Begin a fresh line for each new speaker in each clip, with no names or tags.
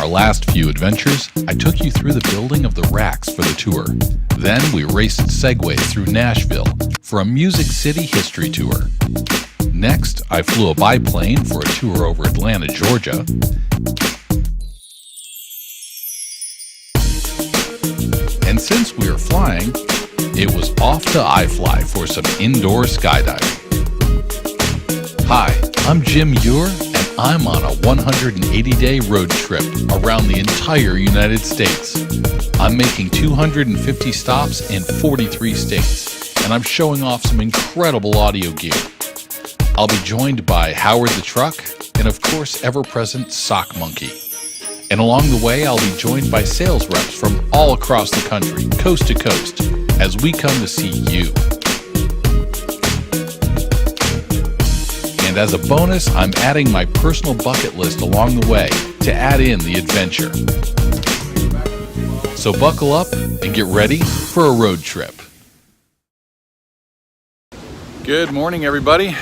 our last few adventures, I took you through the building of the racks for the tour. Then we raced Segways through Nashville for a Music City history tour. Next, I flew a biplane for a tour over Atlanta, Georgia. And since we were flying, it was off to iFly for some indoor skydiving. Hi, I'm Jim Ure, and I'm on a 180-day road trip around the entire United States. I'm making 250 stops in 43 states, and I'm showing off some incredible audio gear. I'll be joined by Howard the Truck, and of course, ever-present Sock Monkey. And along the way, I'll be joined by sales reps from all across the country, coast to coast, as we come to see you. And as a bonus, I'm adding my personal bucket list along the way to add in the adventure. So buckle up and get ready for a road trip. Good morning, everybody.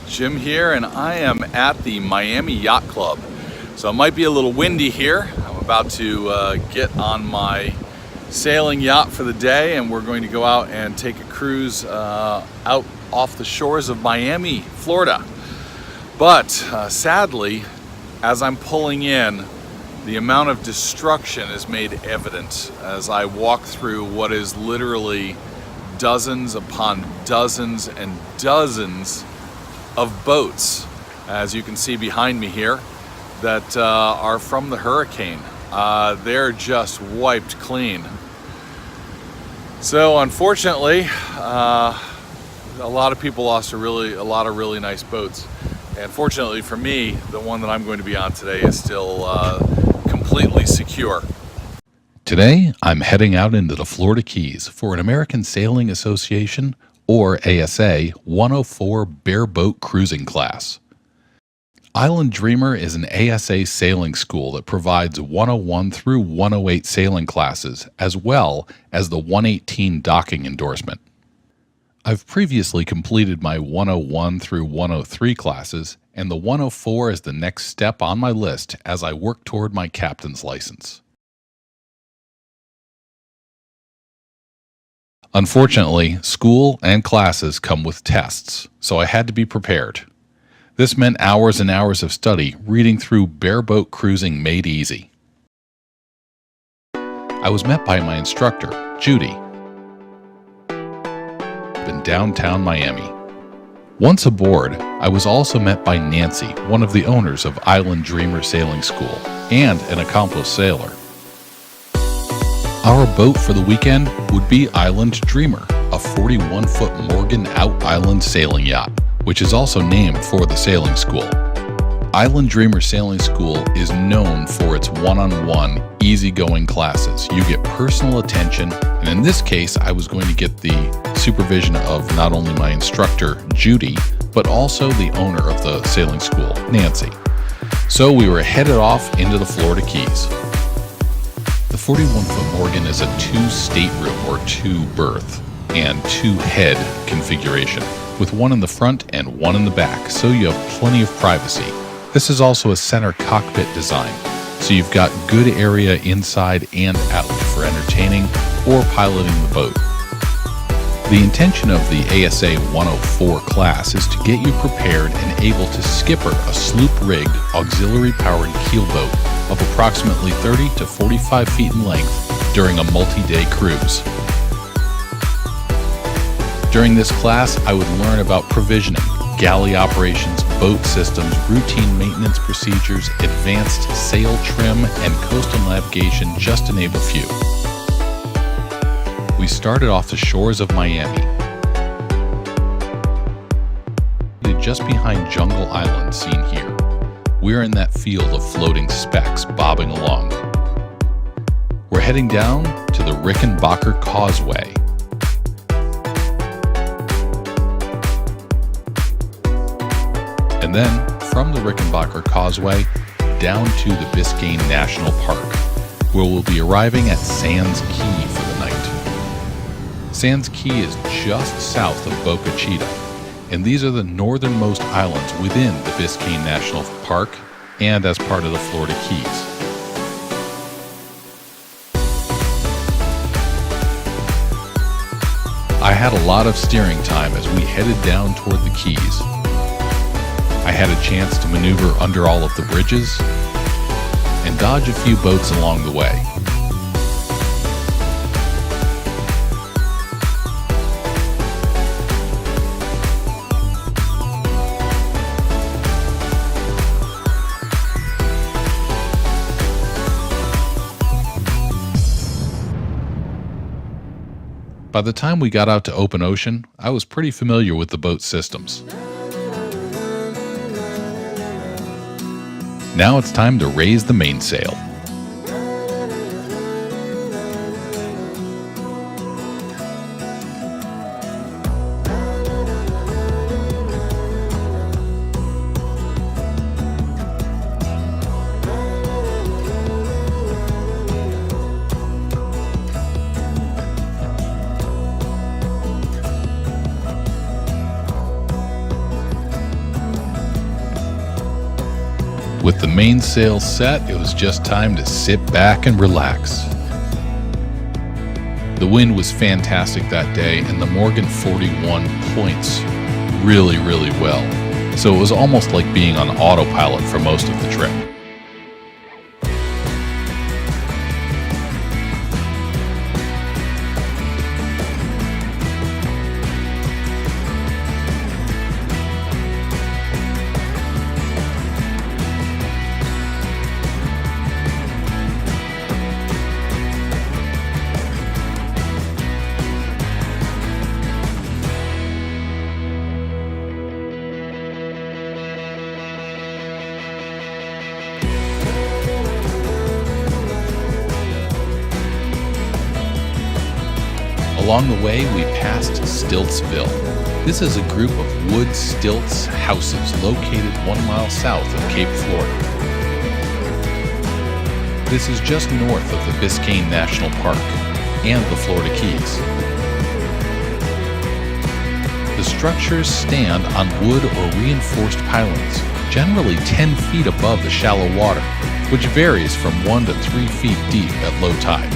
Jim here, and I am at the Miami Yacht Club. So it might be a little windy here. I'm about to get on my sailing yacht for the day, and we're going to go out and take a cruise out off the shores of Miami, Florida. But sadly, as I'm pulling in, the amount of destruction is made evident as I walk through what is literally dozens upon dozens and dozens of boats, as you can see behind me here, that are from the hurricane. They're just wiped clean. So unfortunately, a lot of people lost a lot of really nice boats. And fortunately for me, the one that I'm going to be on today is still completely secure. Today, I'm heading out into the Florida Keys for an American Sailing Association, or ASA, 104 bareboat cruising class. Island Dreamer is an ASA sailing school that provides 101 through 108 sailing classes, as well as the 118 docking endorsement. I've previously completed my 101 through 103 classes, and the 104 is the next step on my list as I work toward my captain's license. Unfortunately, school and classes come with tests, so I had to be prepared. This meant hours and hours of study reading through Bareboat Cruising Made Easy. I was met by my instructor, Judy, in downtown Miami. Once aboard, I was also met by Nancy, one of the owners of Island Dreamer Sailing School, and an accomplished sailor. Our boat for the weekend would be Island Dreamer, a 41-foot Morgan Out Island sailing yacht, which is also named for the sailing school. Island Dreamer Sailing School is known for its one-on-one, easygoing classes. You get personal attention, and in this case, I was going to get the supervision of not only my instructor, Judy, but also the owner of the sailing school, Nancy. So we were headed off into the Florida Keys. The 41-foot Morgan is a 2-stateroom or 2-berth and 2-head configuration, with one in the front and one in the back, so you have plenty of privacy. This is also a center cockpit design, so you've got good area inside and out for entertaining or piloting the boat. The intention of the ASA 104 class is to get you prepared and able to skipper a sloop-rigged, auxiliary-powered keelboat of approximately 30 to 45 feet in length during a multi-day cruise. During this class, I would learn about provisioning, galley operations, boat systems, routine maintenance procedures, advanced sail trim, and coastal navigation, just to name a few. We started off the shores of Miami, just behind Jungle Island, seen here. We're in that field of floating specks bobbing along. We're heading down to the Rickenbacker Causeway. And then, from the Rickenbacker Causeway, down to the Biscayne National Park, where we'll be arriving at Sands Key for the night. Sands Key is just south of Boca Chica, and these are the northernmost islands within the Biscayne National Park and as part of the Florida Keys. had a lot of steering time as we headed down toward the Keys. I had a chance to maneuver under all of the bridges and dodge a few boats along the way. By the time we got out to open ocean, I was pretty familiar with the boat's systems. Now it's time to raise the mainsail. With the mainsail set, it was just time to sit back and relax. The wind was fantastic that day, and the Morgan 41 points really well. So it was almost like being on autopilot for most of the trip. Along the way, we passed Stiltsville. This is a group of wood stilts houses located 1 mile south of Cape Florida. This is just north of the Biscayne National Park and the Florida Keys. The structures stand on wood or reinforced pylons, generally 10 feet above the shallow water, which varies from 1 to 3 feet deep at low tide.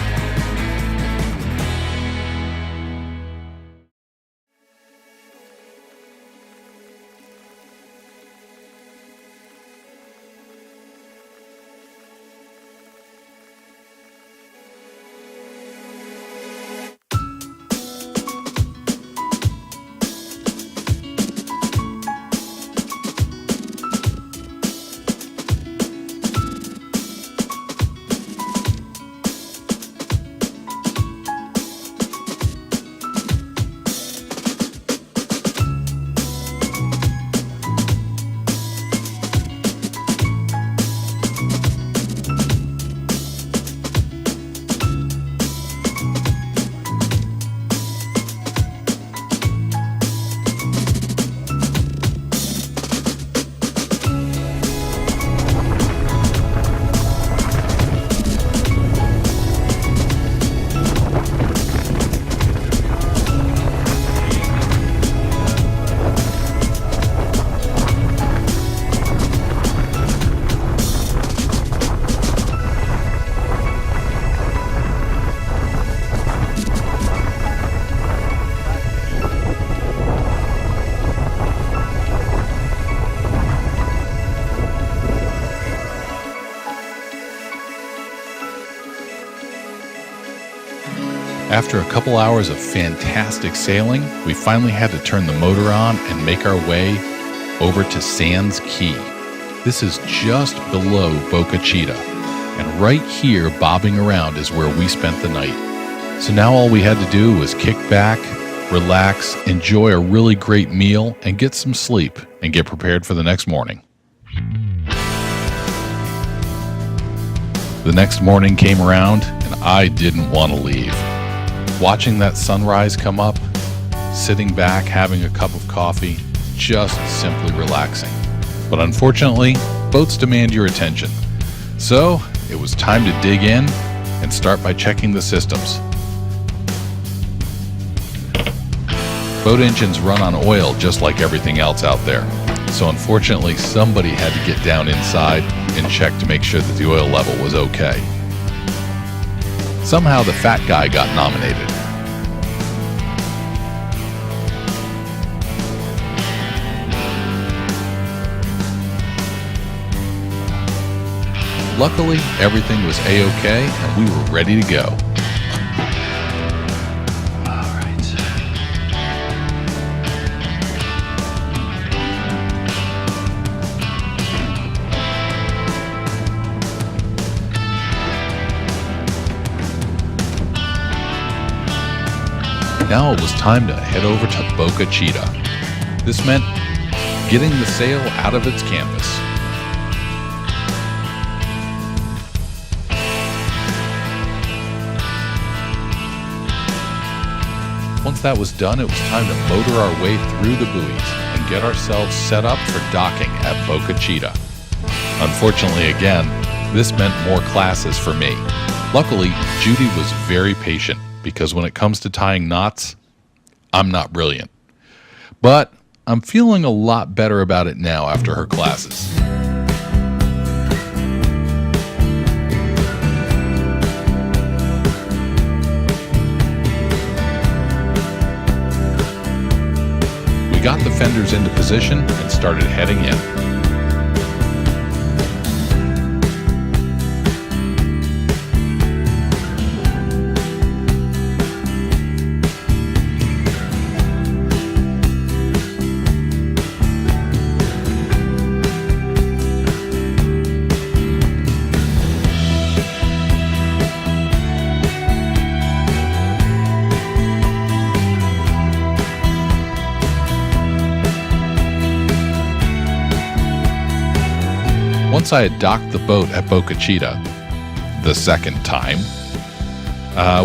After a couple hours of fantastic sailing, we finally had to turn the motor on and make our way over to Sands Key. This is just below Boca Chica, and right here bobbing around is where we spent the night. So now all we had to do was kick back, relax, enjoy a really great meal, and get some sleep and get prepared for the next morning. The next morning came around and I didn't want to leave. Watching that sunrise come up, sitting back having a cup of coffee, just simply relaxing. But unfortunately, boats demand your attention. So it was time to dig in and start by checking the systems. Boat engines run on oil just like everything else out there. So unfortunately, somebody had to get down inside and check to make sure that the oil level was okay. Somehow the fat guy got nominated. Luckily, everything was a-okay and we were ready to go. Now it was time to head over to Boca Chica. This meant getting the sail out of its canvas. Once that was done, it was time to motor our way through the buoys and get ourselves set up for docking at Boca Chica. Unfortunately, again, this meant more classes for me. Luckily, Judy was very patient, because when it comes to tying knots, I'm not brilliant. But I'm feeling a lot better about it now after her classes. We got the fenders into position and started heading in. Once I had docked the boat at Boca Chica, the second time,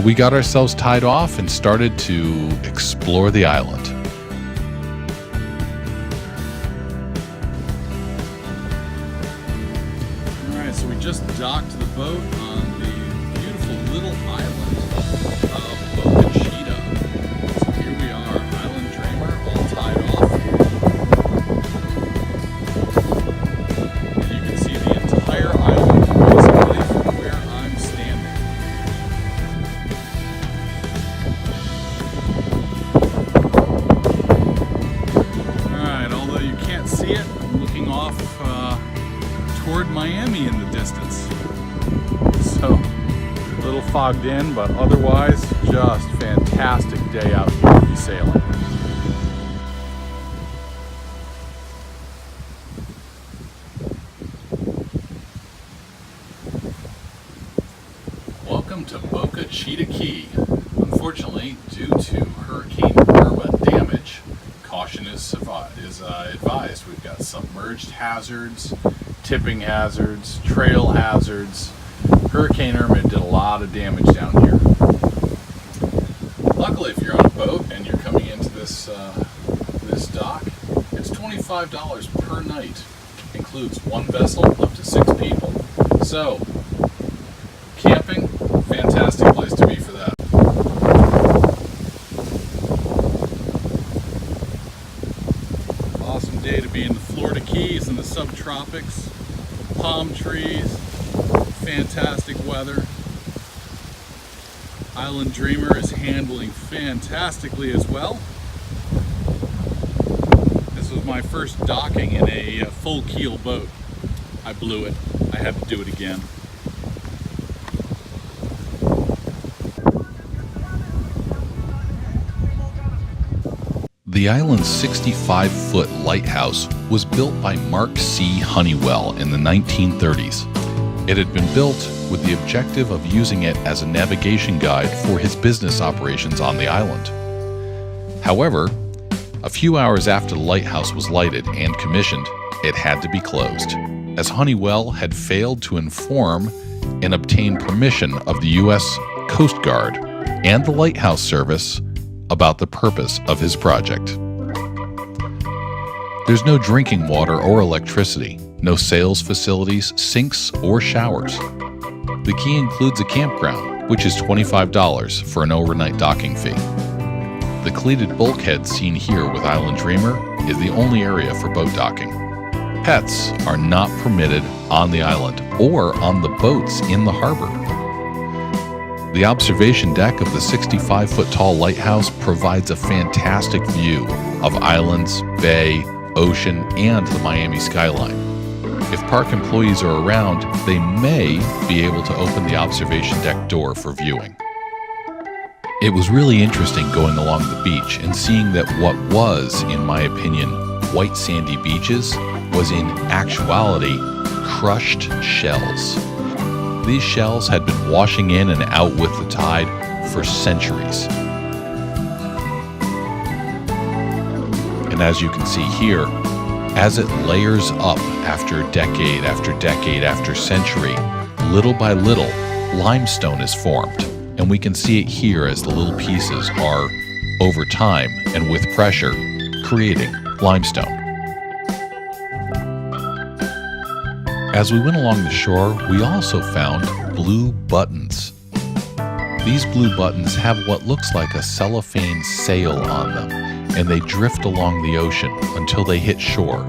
we got ourselves tied off and started to explore the island. All right, so we just docked the boat on the beautiful little island of Boca Chica. So here we are, Island Dreamer, all tied off. Toward Miami in the distance. So, a little fogged in, but otherwise, just fantastic day out here to be sailing. Welcome to Boca Chica Key. Unfortunately, due to Hurricane Irma damage, caution is advised. We've got submerged hazards, tipping hazards, trail hazards. Hurricane Irma did a lot of damage down here. Luckily, if you're on a boat and you're coming into this dock, it's $25 per night. Includes one vessel, up to 6 people. So, camping, fantastic place to be for that. Awesome day to be in the Florida Keys in the subtropics. Palm trees, fantastic weather. Island Dreamer is handling fantastically as well. This was my first docking in a full keel boat. I blew it. I had to do it again. The island's 65-foot lighthouse was built by Mark C. Honeywell in the 1930s. It had been built with the objective of using it as a navigation guide for his business operations on the island. However, a few hours after the lighthouse was lighted and commissioned, it had to be closed, as Honeywell had failed to inform and obtain permission of the U.S. Coast Guard and the Lighthouse Service about the purpose of his project. There's no drinking water or electricity, no sales facilities, sinks, or showers. The key includes a campground, which is $25 for an overnight docking fee. The cleated bulkhead seen here with Island Dreamer is the only area for boat docking. Pets are not permitted on the island or on the boats in the harbor. The observation deck of the 65-foot tall lighthouse provides a fantastic view of islands, bay, ocean, and the Miami skyline. If park employees are around, they may be able to open the observation deck door for viewing. It was really interesting going along the beach and seeing that what was, in my opinion, white sandy beaches was in actuality crushed shells. These shells had been washing in and out with the tide for centuries. And as you can see here, as it layers up after decade after decade after century, little by little, limestone is formed. And we can see it here as the little pieces are, over time and with pressure, creating limestone. As we went along the shore, we also found blue buttons. These blue buttons have what looks like a cellophane sail on them, and they drift along the ocean until they hit shore.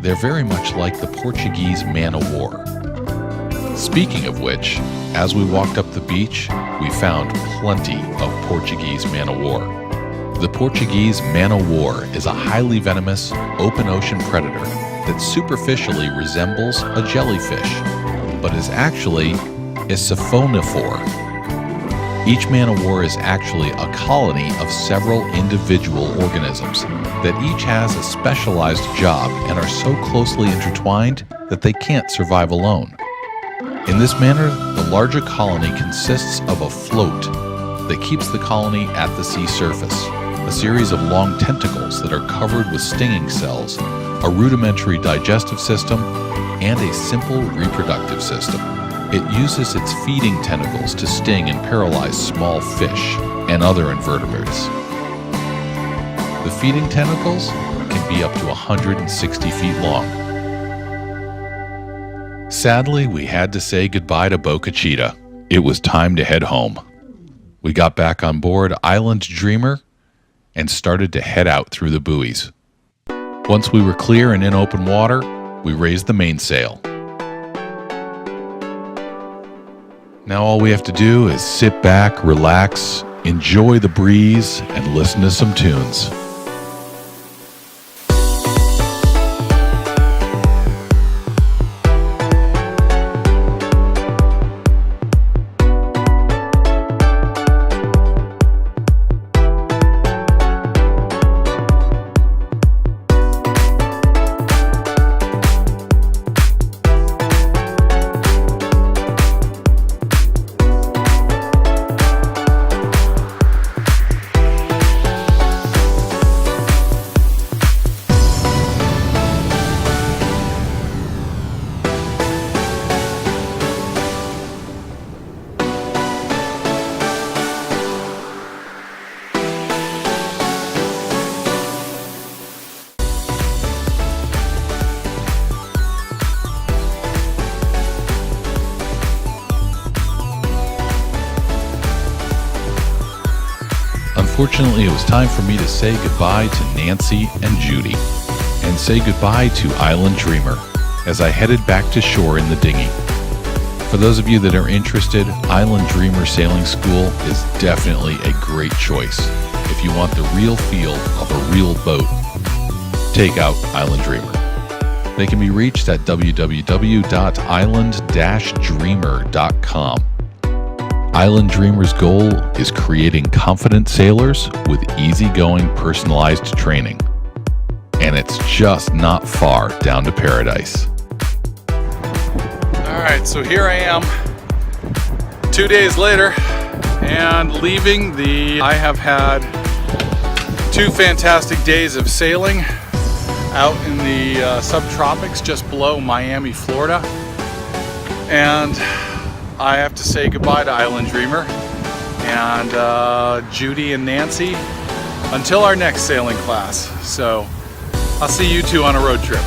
They're very much like the Portuguese man-o'-war. Speaking of which, as we walked up the beach, we found plenty of Portuguese man-o'-war. The Portuguese man-o'-war is a highly venomous, open ocean predator that superficially resembles a jellyfish, but is actually a siphonophore. Each man-o'-war is actually a colony of several individual organisms that each has a specialized job and are so closely intertwined that they can't survive alone. In this manner, the larger colony consists of a float that keeps the colony at the sea surface, a series of long tentacles that are covered with stinging cells, a rudimentary digestive system, and a simple reproductive system. It uses its feeding tentacles to sting and paralyze small fish and other invertebrates. The feeding tentacles can be up to 160 feet long. Sadly, we had to say goodbye to Boca Chica. It was time to head home. We got back on board Island Dreamer and started to head out through the buoys. Once we were clear and in open water, we raised the mainsail. Now all we have to do is sit back, relax, enjoy the breeze, and listen to some tunes. Unfortunately, it was time for me to say goodbye to Nancy and Judy, and say goodbye to Island Dreamer as I headed back to shore in the dinghy. For those of you that are interested, Island Dreamer Sailing School is definitely a great choice. If you want the real feel of a real boat, take out Island Dreamer. They can be reached at www.island-dreamer.com. Island Dreamer's goal is creating confident sailors with easygoing personalized training. And it's just not far down to paradise. All right, so here I am 2 days later and leaving I have had 2 fantastic days of sailing out in the subtropics just below Miami, Florida. And I have to say goodbye to Island Dreamer and Judy and Nancy until our next sailing class. So I'll see you two on a road trip.